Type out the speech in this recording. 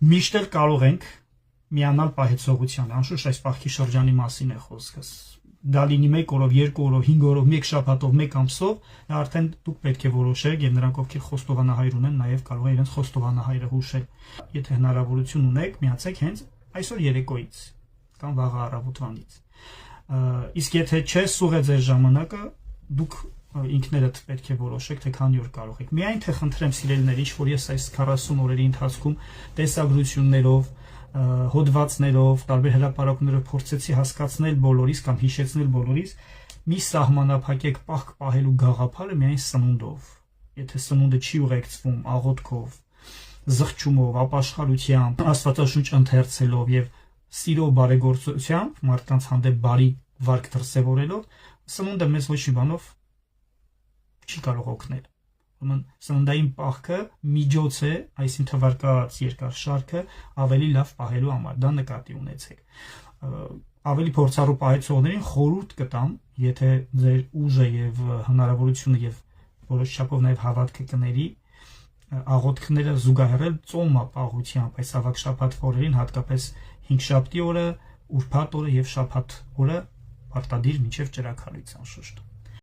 Միշտ էլ կարող ենք միանալ պահեցողությանը, անշուշտ այս պահքի շրջանի մասին է խոսքը։ Դա լինի 1 օրով, 2 օրով, 5 օրով, 1 շաբաթով, 1 ամսով, արդեն դուք պետք է որոշեք եւ նրանք ովքեր խոստովանահայր ունեն, նաեւ կարող են իրենց խոստովանահայրը հուշել։ Եթե հնարավորություն ունեք, միացեք հենց այսօր երեկոյից կամ վաղ առավոտվանից։ Իսկ եթե չէ, սուղ է ձեր ժամանակը, դուք ինքներդ պետք է որոշեք, թե քանի օր կարող եք։ Միայն թե խնդրեմ սիրելիներ, ինչ որ ես այս 40 օրերի ընթացքում տեսագրություններով, հոդվածներով, տարբեր հրապարակներով փորձեցի հասկացնել բոլորիս կամ հիշեցնել բոլորիս, մի սահմանափակեք պահք պահելու գաղափարը միայն սնունդով։ Եթե սնունդը չի ուղեկցվում աղոթքով, զղջումով, ապաշխարությամբ, Աստվածաշունչ ընթերցելով եւ սիրո բարեգործությամբ, մարդկանց հանդեպ բարի վարք դրսևորելով, սնունդը մեզ ոչ մի բանով չի կարող օգնել։ Ուրեմն սննդային պահքը միջոց է, այսին թվարկած երկար շարքը ավելի լավ պահելու համար, դա նկատի ունեցեք։ Ավելի փորձառու պահեցողներին խորհուրդ կտամ, եթե ձեր ուժը եւ հնարավորությունը եւ որոշ չափով նաեւ հավատքը կների, աղոթքները զուգահեռել ծոմապահությամբ այս ավագ շաբաթ օրերին, հատկապես 5-շաբթի օրը, ուրբաթ օրը եւ շաբաթ օրը, պարտադիր մինչեւ ճրագալույց անշուշտ։